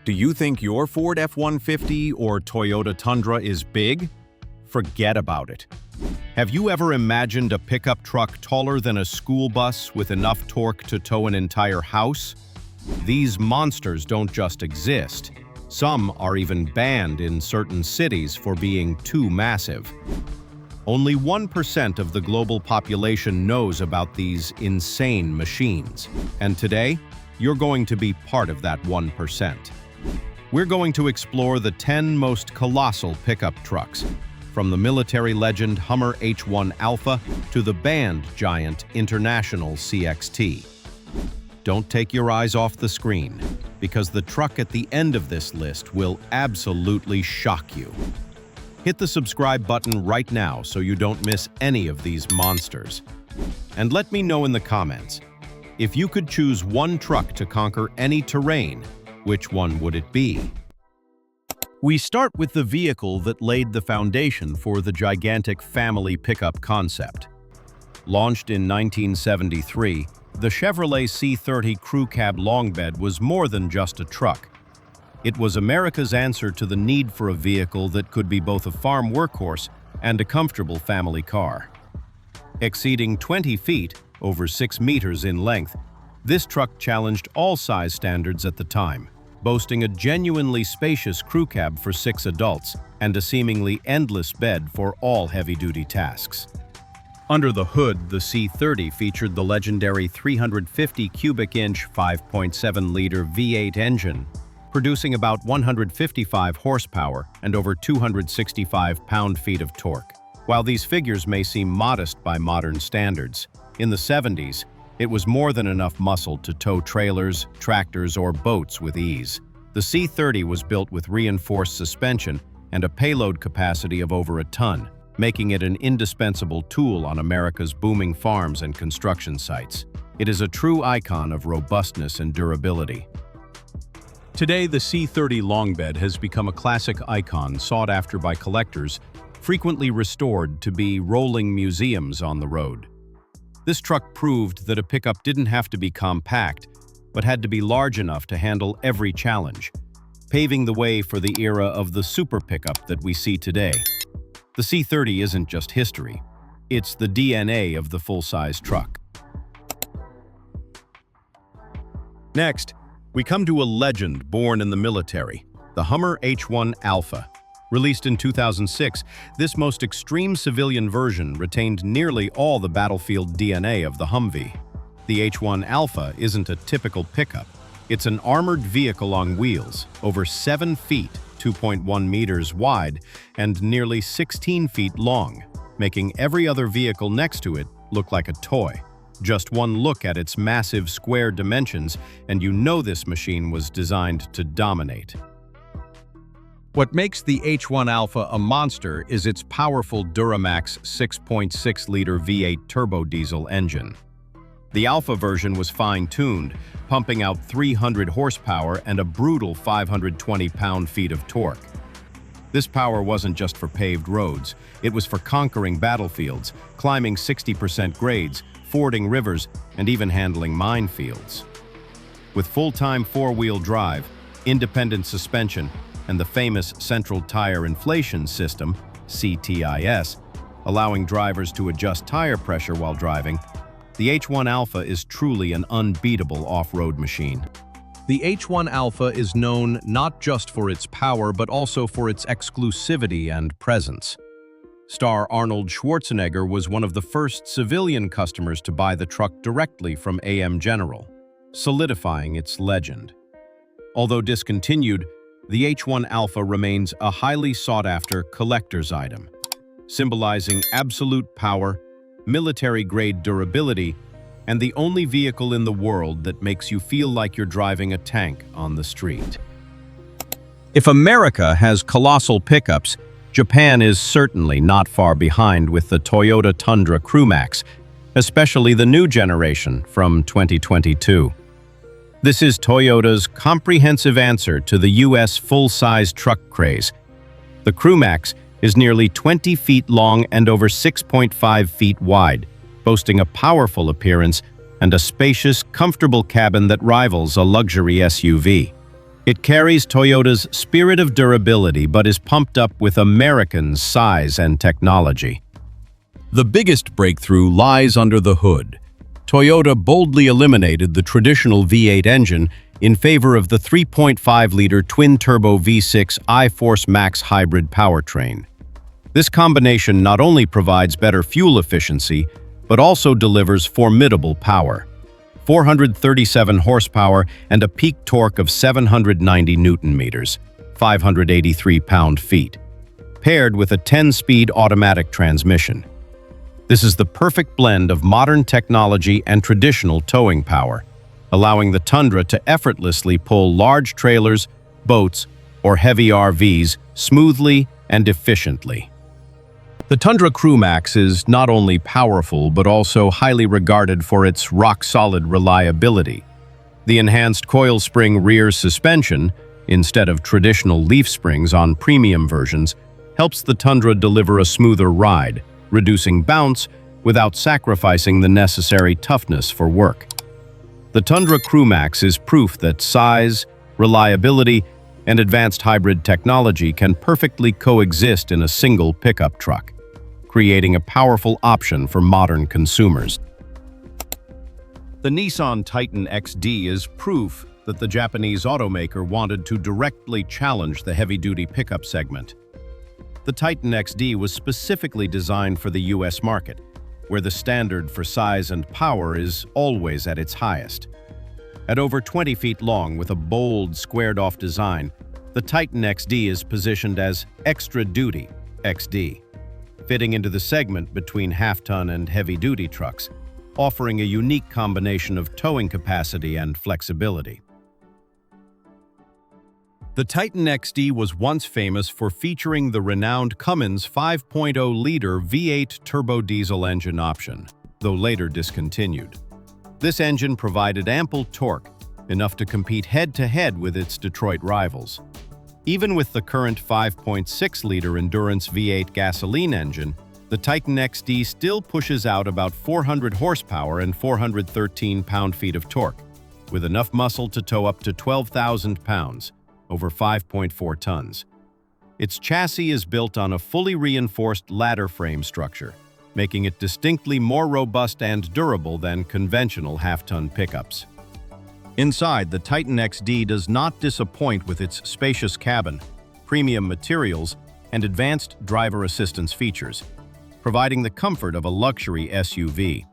Do you think your Ford F-150 or Toyota Tundra is big? Forget about it. Have you ever imagined a pickup truck taller than a school bus with enough torque to tow an entire house? These monsters don't just exist. Some are even banned in certain cities for being too massive. Only 1% of the global population knows about these insane machines. And today, you're going to be part of that 1%. We're going to explore the 10 most colossal pickup trucks, from the military legend Hummer H1 Alpha to the band giant International CXT. Don't take your eyes off the screen, because the truck at the end of this list will absolutely shock you. Hit the subscribe button right now so you don't miss any of these monsters. And let me know in the comments, if you could choose one truck to conquer any terrain, which one would it be? We start with the vehicle that laid the foundation for the gigantic family pickup concept. Launched in 1973, the Chevrolet C30 Crew Cab Long Bed was more than just a truck. It was America's answer to the need for a vehicle that could be both a farm workhorse and a comfortable family car. Exceeding 20 feet, over 6 meters in length, this truck challenged all size standards at the time, boasting a genuinely spacious crew cab for 6 adults and a seemingly endless bed for all heavy-duty tasks. Under the hood, the C30 featured the legendary 350 cubic inch 5.7-liter V8 engine, producing about 155 horsepower and over 265 pound-feet of torque. While these figures may seem modest by modern standards, in the 70s, it was more than enough muscle to tow trailers, tractors, or boats with ease. The C30 was built with reinforced suspension and a payload capacity of over a ton, making it an indispensable tool on America's booming farms and construction sites. It is a true icon of robustness and durability. Today, the C30 Long Bed has become a classic icon sought after by collectors, frequently restored to be rolling museums on the road. This truck proved that a pickup didn't have to be compact, but had to be large enough to handle every challenge, paving the way for the era of the super pickup that we see today. The C30 isn't just history, it's the DNA of the full-size truck. Next, we come to a legend born in the military, the Hummer H1 Alpha. Released in 2006, this most extreme civilian version retained nearly all the battlefield DNA of the Humvee. The H1 Alpha isn't a typical pickup. It's an armored vehicle on wheels, over 7 feet, 2.1 meters wide, and nearly 16 feet long, making every other vehicle next to it look like a toy. Just one look at its massive square dimensions, and you know this machine was designed to dominate. What makes the H1 Alpha a monster is its powerful Duramax 6.6-liter V8 turbo diesel engine. The Alpha version was fine-tuned, pumping out 300 horsepower and a brutal 520 pound-feet of torque. This power wasn't just for paved roads, it was for conquering battlefields, climbing 60% grades, fording rivers, and even handling minefields. With full-time four-wheel drive, independent suspension, and the famous Central Tire Inflation System, CTIS, allowing drivers to adjust tire pressure while driving, the H1 Alpha is truly an unbeatable off-road machine. The H1 Alpha is known not just for its power, but also for its exclusivity and presence. Star Arnold Schwarzenegger was one of the first civilian customers to buy the truck directly from AM General, solidifying its legend. Although discontinued, the H1 Alpha remains a highly sought-after collector's item, symbolizing absolute power, military-grade durability, and the only vehicle in the world that makes you feel like you're driving a tank on the street. If America has colossal pickups, Japan is certainly not far behind with the Toyota Tundra Crewmax, especially the new generation from 2022. This is Toyota's comprehensive answer to the US full-size truck craze. The Crewmax is nearly 20 feet long and over 6.5 feet wide, boasting a powerful appearance and a spacious, comfortable cabin that rivals a luxury SUV. It carries Toyota's spirit of durability but is pumped up with Americans' size and technology. The biggest breakthrough lies under the hood. Toyota boldly eliminated the traditional V8 engine in favor of the 3.5-liter twin-turbo V6 iForce Max hybrid powertrain. This combination not only provides better fuel efficiency, but also delivers formidable power. 437 horsepower and a peak torque of 790 newton-meters, 583 pound-feet, paired with a 10-speed automatic transmission. This is the perfect blend of modern technology and traditional towing power, allowing the Tundra to effortlessly pull large trailers, boats, or heavy RVs smoothly and efficiently. The Tundra Crewmax is not only powerful but also highly regarded for its rock-solid reliability. The enhanced coil spring rear suspension, instead of traditional leaf springs on premium versions, helps the Tundra deliver a smoother ride, reducing bounce without sacrificing the necessary toughness for work. The Tundra Crewmax is proof that size, reliability, and advanced hybrid technology can perfectly coexist in a single pickup truck, creating a powerful option for modern consumers. The Nissan Titan XD is proof that the Japanese automaker wanted to directly challenge the heavy-duty pickup segment. The Titan XD was specifically designed for the US market, where the standard for size and power is always at its highest. At over 20 feet long with a bold, squared-off design, the Titan XD is positioned as Extra Duty XD, fitting into the segment between half-ton and heavy-duty trucks, offering a unique combination of towing capacity and flexibility. The Titan XD was once famous for featuring the renowned Cummins 5.0-liter V8 turbo diesel engine option, though later discontinued. This engine provided ample torque, enough to compete head-to-head with its Detroit rivals. Even with the current 5.6-liter Endurance V8 gasoline engine, the Titan XD still pushes out about 400 horsepower and 413 pound-feet of torque, with enough muscle to tow up to 12,000 pounds, over 5.4 tons. Its chassis is built on a fully reinforced ladder frame structure, making it distinctly more robust and durable than conventional half-ton pickups. Inside, the Titan XD does not disappoint with its spacious cabin, premium materials, and advanced driver assistance features, providing the comfort of a luxury SUV.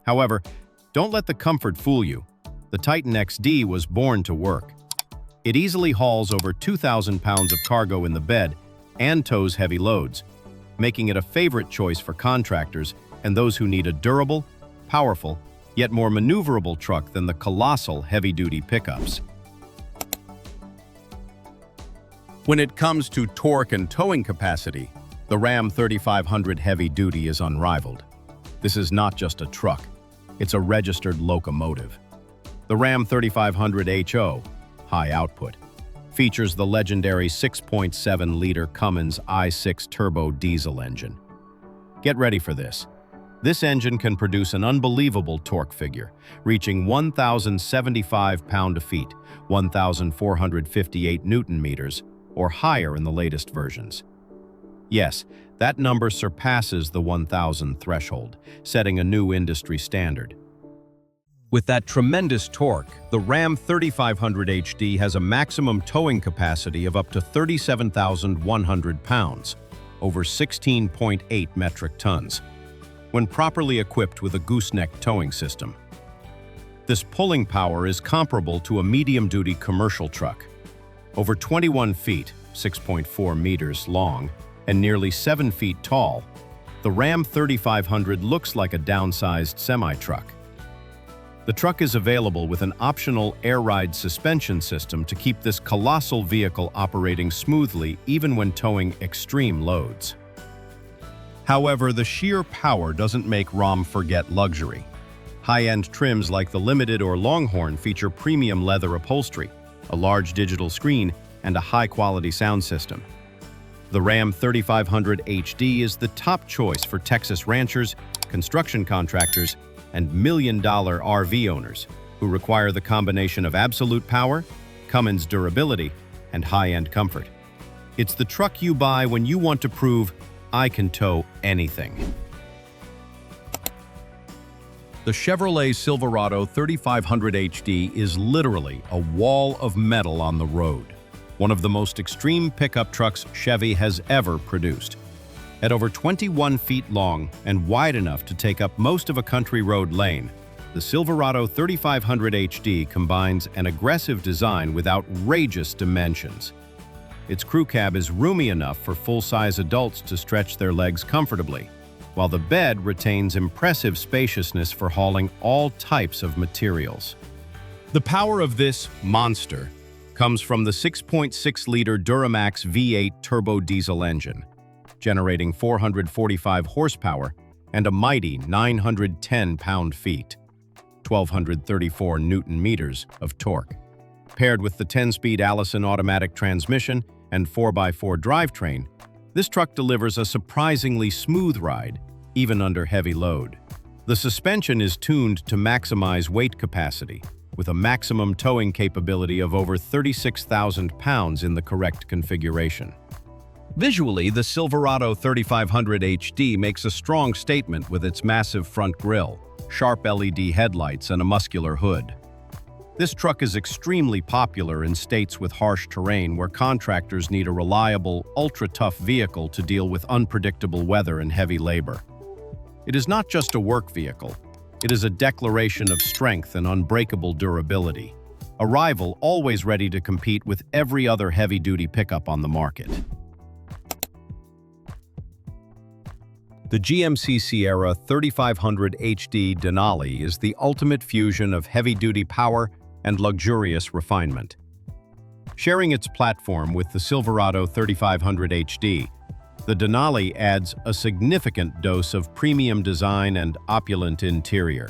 However, don't let the comfort fool you. The Titan XD was born to work. It easily hauls over 2,000 pounds of cargo in the bed and tows heavy loads, making it a favorite choice for contractors and those who need a durable, powerful, yet more maneuverable truck than the colossal heavy-duty pickups. When it comes to torque and towing capacity, the Ram 3500 Heavy Duty is unrivaled. This is not just a truck, it's a registered locomotive. The Ram 3500 HO, high output, features the legendary 6.7-liter Cummins i6 turbo diesel engine. Get ready for this. This engine can produce an unbelievable torque figure, reaching 1,075 pound-feet, 1,458 newton-meters, or higher in the latest versions. Yes, that number surpasses the 1,000 threshold, setting a new industry standard. With that tremendous torque, the Ram 3500 HD has a maximum towing capacity of up to 37,100 pounds, over 16.8 metric tons, when properly equipped with a gooseneck towing system. This pulling power is comparable to a medium-duty commercial truck. Over 21 feet, 6.4 meters long, and nearly 7 feet tall, the Ram 3500 looks like a downsized semi-truck. The truck is available with an optional air ride suspension system to keep this colossal vehicle operating smoothly even when towing extreme loads. However, the sheer power doesn't make Ram forget luxury. High-end trims like the Limited or Longhorn feature premium leather upholstery, a large digital screen, and a high-quality sound system. The Ram 3500 HD is the top choice for Texas ranchers, construction contractors, and million-dollar RV owners who require the combination of absolute power, Cummins durability, and high-end comfort. It's the truck you buy when you want to prove, I can tow anything. The Chevrolet Silverado 3500 HD is literally a wall of metal on the road. One of the most extreme pickup trucks Chevy has ever produced. At over 21 feet long and wide enough to take up most of a country road lane, the Silverado 3500 HD combines an aggressive design with outrageous dimensions. Its crew cab is roomy enough for full-size adults to stretch their legs comfortably, while the bed retains impressive spaciousness for hauling all types of materials. The power of this monster comes from the 6.6-liter Duramax V8 turbo diesel engine, generating 445 horsepower and a mighty 910 pound-feet, 1,234 newton-meters of torque. Paired with the 10-speed Allison automatic transmission and 4x4 drivetrain, this truck delivers a surprisingly smooth ride, even under heavy load. The suspension is tuned to maximize weight capacity, with a maximum towing capability of over 36,000 pounds in the correct configuration. Visually, the Silverado 3500 HD makes a strong statement with its massive front grille, sharp LED headlights, and a muscular hood. This truck is extremely popular in states with harsh terrain where contractors need a reliable, ultra-tough vehicle to deal with unpredictable weather and heavy labor. It is not just a work vehicle. It is a declaration of strength and unbreakable durability, a rival always ready to compete with every other heavy-duty pickup on the market. The GMC Sierra 3500 HD Denali is the ultimate fusion of heavy-duty power and luxurious refinement. Sharing its platform with the Silverado 3500 HD, the Denali adds a significant dose of premium design and opulent interior.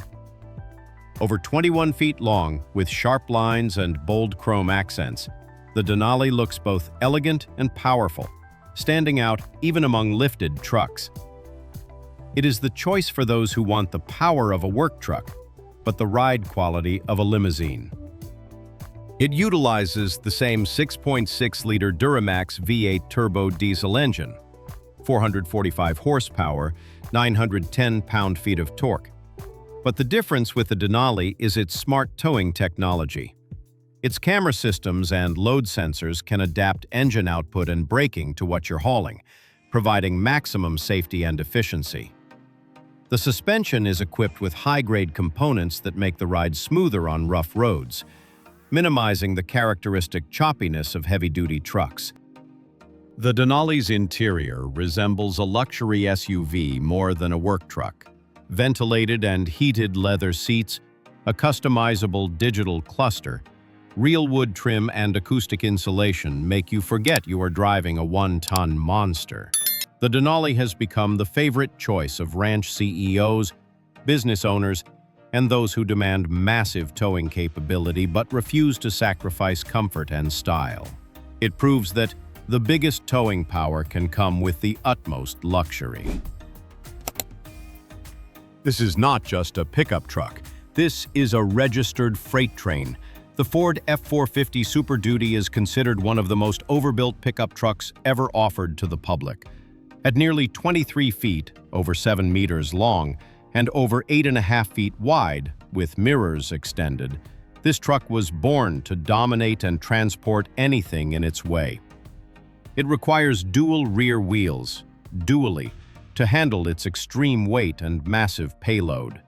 Over 21 feet long, with sharp lines and bold chrome accents, the Denali looks both elegant and powerful, standing out even among lifted trucks. It is the choice for those who want the power of a work truck, but the ride quality of a limousine. It utilizes the same 6.6-liter Duramax V8 turbo diesel engine, 445 horsepower, 910 pound-feet of torque. But the difference with the Denali is its smart towing technology. Its camera systems and load sensors can adapt engine output and braking to what you're hauling, providing maximum safety and efficiency. The suspension is equipped with high-grade components that make the ride smoother on rough roads, minimizing the characteristic choppiness of heavy-duty trucks. The Denali's interior resembles a luxury SUV more than a work truck. Ventilated and heated leather seats, a customizable digital cluster, real wood trim, and acoustic insulation make you forget you are driving a one-ton monster. The Denali has become the favorite choice of ranch CEOs, business owners, and those who demand massive towing capability but refuse to sacrifice comfort and style. It proves that the biggest towing power can come with the utmost luxury. This is not just a pickup truck. This is a registered freight train. The Ford F-450 Super Duty is considered one of the most overbuilt pickup trucks ever offered to the public. At nearly 23 feet, over 7 meters long, and over 8.5 feet wide, with mirrors extended, this truck was born to dominate and transport anything in its way. It requires dual rear wheels, dually, to handle its extreme weight and massive payload.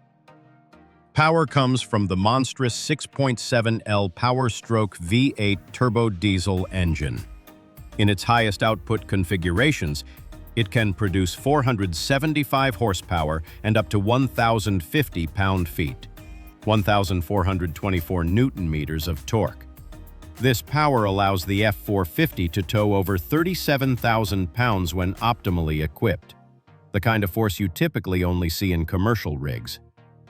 Power comes from the monstrous 6.7L Powerstroke V8 turbo diesel engine. In its highest output configurations, it can produce 475 horsepower and up to 1,050 pound-feet, 1,424 newton-meters of torque. This power allows the F-450 to tow over 37,000 pounds when optimally equipped, the kind of force you typically only see in commercial rigs.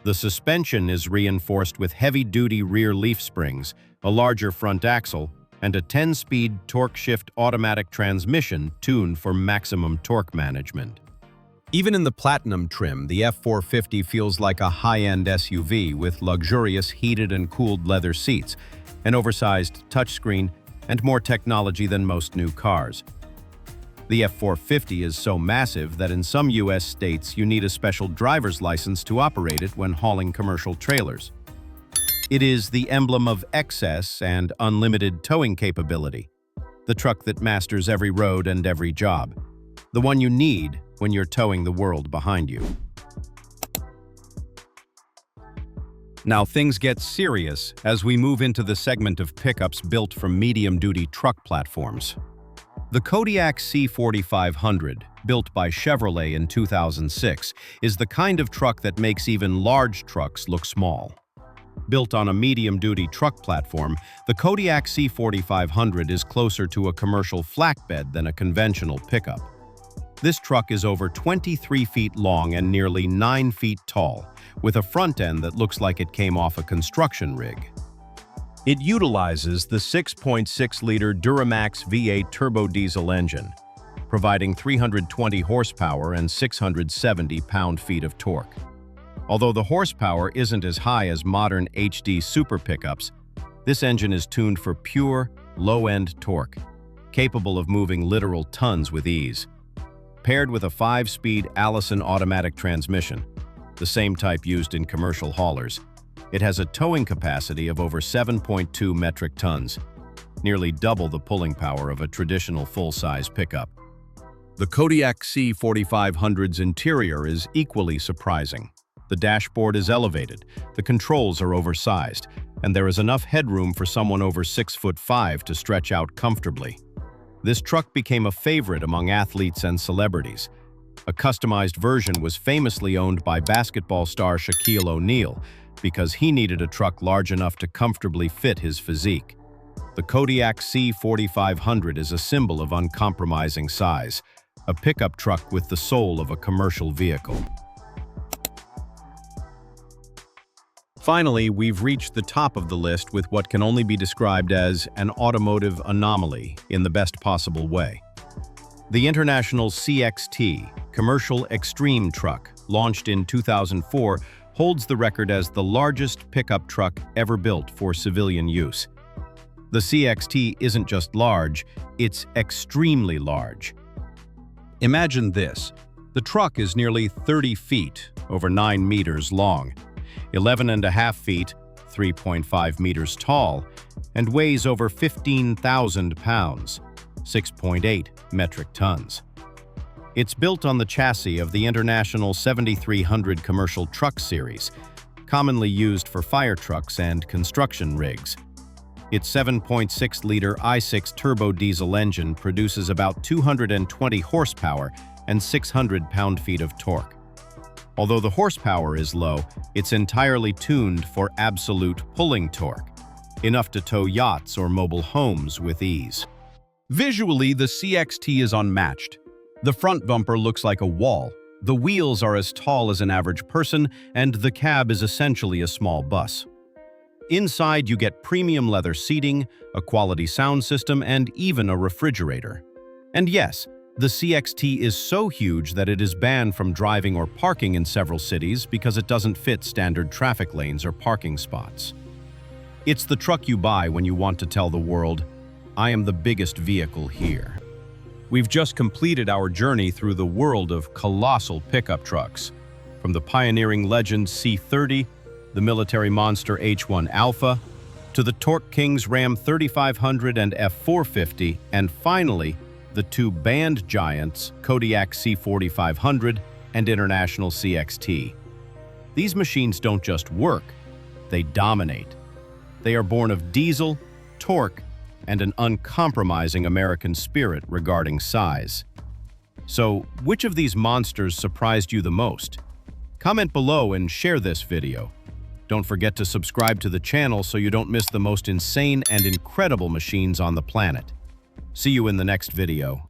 The suspension is reinforced with heavy-duty rear leaf springs, a larger front axle, and a 10-speed torque-shift automatic transmission tuned for maximum torque management. Even in the Platinum trim, the F-450 feels like a high-end SUV with luxurious heated and cooled leather seats, an oversized touchscreen, and more technology than most new cars. The F450 is so massive that in some U.S. states you need a special driver's license to operate it when hauling commercial trailers. It is the emblem of excess and unlimited towing capability, the truck that masters every road and every job, the one you need when you're towing the world behind you. Now things get serious as we move into the segment of pickups built from medium-duty truck platforms. The Kodiak C4500, built by Chevrolet in 2006, is the kind of truck that makes even large trucks look small. Built on a medium-duty truck platform, the Kodiak C4500 is closer to a commercial flatbed than a conventional pickup. This truck is over 23 feet long and nearly 9 feet tall, with a front end that looks like it came off a construction rig. It utilizes the 6.6-liter Duramax V8 turbo diesel engine, providing 320 horsepower and 670 pound-feet of torque. Although the horsepower isn't as high as modern HD super pickups, this engine is tuned for pure, low-end torque, capable of moving literal tons with ease. Paired with a 5-speed Allison automatic transmission, the same type used in commercial haulers, it has a towing capacity of over 7.2 metric tons, nearly double the pulling power of a traditional full-size pickup. The Kodiak C4500's interior is equally surprising. The dashboard is elevated, the controls are oversized, and there is enough headroom for someone over 6'5" to stretch out comfortably. This truck became a favorite among athletes and celebrities. A customized version was famously owned by basketball star Shaquille O'Neal because he needed a truck large enough to comfortably fit his physique. The Kodiak C4500 is a symbol of uncompromising size, a pickup truck with the soul of a commercial vehicle. Finally, we've reached the top of the list with what can only be described as an automotive anomaly in the best possible way. The International CXT, Commercial Extreme Truck, launched in 2004, holds the record as the largest pickup truck ever built for civilian use. The CXT isn't just large, it's extremely large. Imagine this. The truck is nearly 30 feet, over 9 meters long, 11.5 feet, 3.5 meters tall, and weighs over 15,000 pounds, 6.8 metric tons. It's built on the chassis of the International 7300 commercial truck series, commonly used for fire trucks and construction rigs. Its 7.6-liter i6 turbo diesel engine produces about 220 horsepower and 600 pound-feet of torque. Although the horsepower is low, it's entirely tuned for absolute pulling torque, enough to tow yachts or mobile homes with ease. Visually, the CXT is unmatched. The front bumper looks like a wall, the wheels are as tall as an average person, and the cab is essentially a small bus. Inside, you get premium leather seating, a quality sound system, and even a refrigerator. And yes, the CXT is so huge that it is banned from driving or parking in several cities because it doesn't fit standard traffic lanes or parking spots. It's the truck you buy when you want to tell the world, "I am the biggest vehicle here." We've just completed our journey through the world of colossal pickup trucks, from the pioneering legend C30, the military monster H1 Alpha, to the Torque Kings Ram 3500 and F450, and finally, the two band giants Kodiak C4500 and International CXT. These machines don't just work, they dominate. They are born of diesel, torque, and an uncompromising American spirit regarding size. So, which of these monsters surprised you the most? Comment below and share this video. Don't forget to subscribe to the channel so you don't miss the most insane and incredible machines on the planet. See you in the next video.